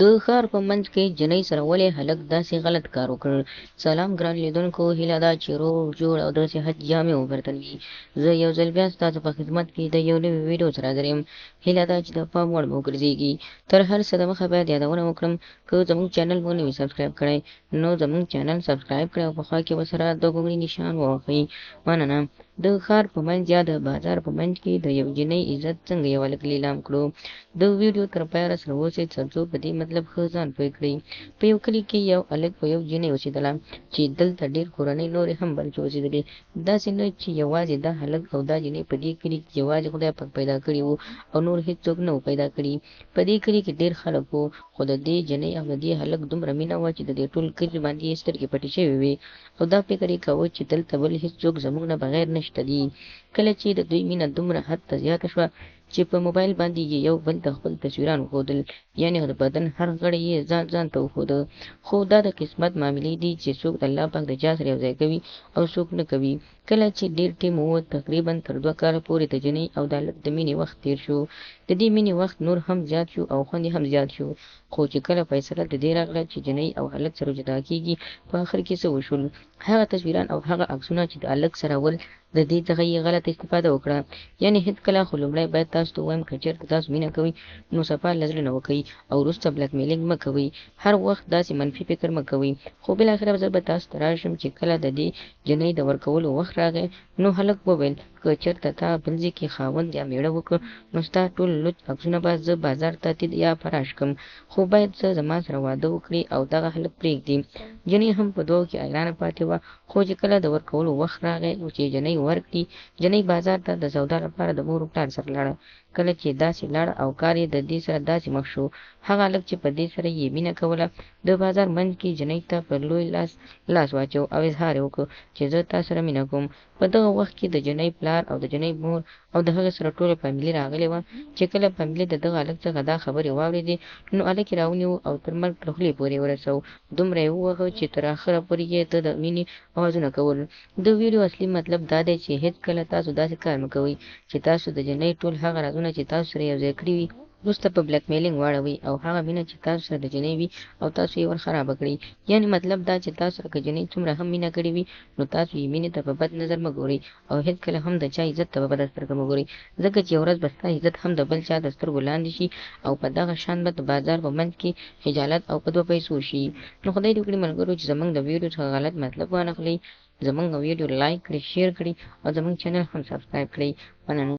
د ښار په منځ کې جنۍ سره ولې هلک داسې غلط کار وکړ؟ سلام ګران لیدونکو، هیله ده چې روغ جوړ او د صحت جامې وبرتل وي. زه یو ځل بیا ستاسو په خدمت کې د یو نوي ویډیو سره حاضر یم. هیله ده چې د پام وړ مو وګرځېږي. تر هر څه دمخه باید یادونه وکړم، که زموږ چینل مو نه وي سبسکرایب کړی نو زموږ چینل سبسکرایب کړئ او په خوا کې ورسره د ګوګړي نشان ووهئ. مننه. د ښار په منځ یا د بازار په منځ کې د یو جنۍ عزت څنګه یو هلک لیلام کړو؟ د ویډیو تر پایه راسره اوسئ ترڅو په دې مطلب ښه ځان پوه کړئ. په یو کلي کې یو هلک په یو جنۍ اوسېدله چې دلته ډېر کورنۍ نورې هم بلکې اوسېدلې. داسې نه چې یوازې دا هلک او دا جنۍ په دې کلي کې یوازې خدای پاک پیدا کړي وو او نور هېڅوک نه وو پیدا کړي. په دې کلي کې ډېر خلک وو، خو د دې جنۍ او د دې هلک دومره مینه وه چې د دې ټول کلي باندې یې سترګې پټې شوې وې او دا فکر یې کاوه چې دلته بل هېڅوک زموږ نه بغیر نشته دي. کله چې د دوی مینه دومره حد ته زیاته شوه چې په موبایل باندې یې یو بل ته خپل تصویران وښودل، یعنې د بدن هر غړی یې ځان ته وښوده. خو دا د قسمت معاملې دي چې څوک د الله پاک د چا سره یو ځای کوي او څوک نه کوي. کله چې ډېر ټیم ووت، تقریبا تر 2 کاله پورې د جنۍ او د هلک د مینې وخت تېر شو. د دې مینې وخت نور هم زیات شو او خوند هم زیات شو. خو چې کله فیصله د دې راغله چې جنۍ او هلک سره جدا کېږي، په آخر کې څه وشول؟ هغه تصویران او هغه عکسونه چې د هلک سره ول، د دې څخه یې غلطه استفاده وکړه. یعنې هېڅکله خو لومړی باید تاسو ته ووایم، که چېرته تاسو مینه کوئ نو صفا له زړه نه وکئ او وروسته بلاک میلینګ مه کوئ. هر وخت داسې منفي فکر مه کوئ. خو بالاخره زه به تاسو ته راشم چې کله د دې جنۍ د ورکولو وخت راغی نو هلک وویل، که چېرته تا بل ځای کې خاوند یا مېړه وکړ نو ستا ټول لوڅ عکسونه به زه بازار ته یا فراش کړم، خو باید ته زما سره واده وکړې او دغه هلک پرېږدې. جنۍ هم په دوو کې حیرانه پاتې وه. خو چې کله د ورکولو وخت راغی نو چې جنۍ ورکړي، جنۍ بازار ته د سودا لپاره د مور و پلار سره لاړه. کله چې داسې لاړه او کار یې د دې سره داسې مخ شو، هغه هلک چې په دې سره یې مینه کوله د بازار منځ کې جنۍ ته په لوی لاس واچو او اظهار یې وکړ چې زه تا سره مینه کوم. په دغه وخت کې د جنۍ پلار او د جنۍ مور او د هغې سره ټوله فامیلي راغلې وه. چې کله فامیلي د دغه هلک څخه دا خبرې واورېدې نو هلک یې راونیو او تر مرګ تر خولې پورې ورسو. دومره یې ووهه چې تر آخره پورې یې د مینې اوازونه کول. د ویډیو اصلي مطلب دا دی چې هېڅکله تاسو داسې کار مه کوئ چې تاسو د جنۍ ټول هغه رازونه چې تاسو سره یو ځای کړي وي وروسته په بلاک میلینګ واړوئ او هغه مینه چې تاسو سره د جنۍ وي او تاسو یې ور خرابه کړئ. یعنې مطلب دا چې تاسو سره که جنۍ څومره هم مینه کړې وي نو تاسو یې مینې ته په بد نظر مه ګورئ او هېڅکله هم د چا عزت ته په بده سترګه مه ګورئ، ځکه چې یو ورځ به ستا عزت هم د بل چا د سترګو لاندې شي او په دغه شان به د بازار په منځ کې خجالت او په 2 پیسو شي. نو خدای دې وکړي ملګرو چې زموږ د ویډیو څخه غلط مطلب وانخلئ، زموږ ویډیو لایک کړئ، شیر کړئ او زموږ چینل هم سبسکرایب کړئ. مننه.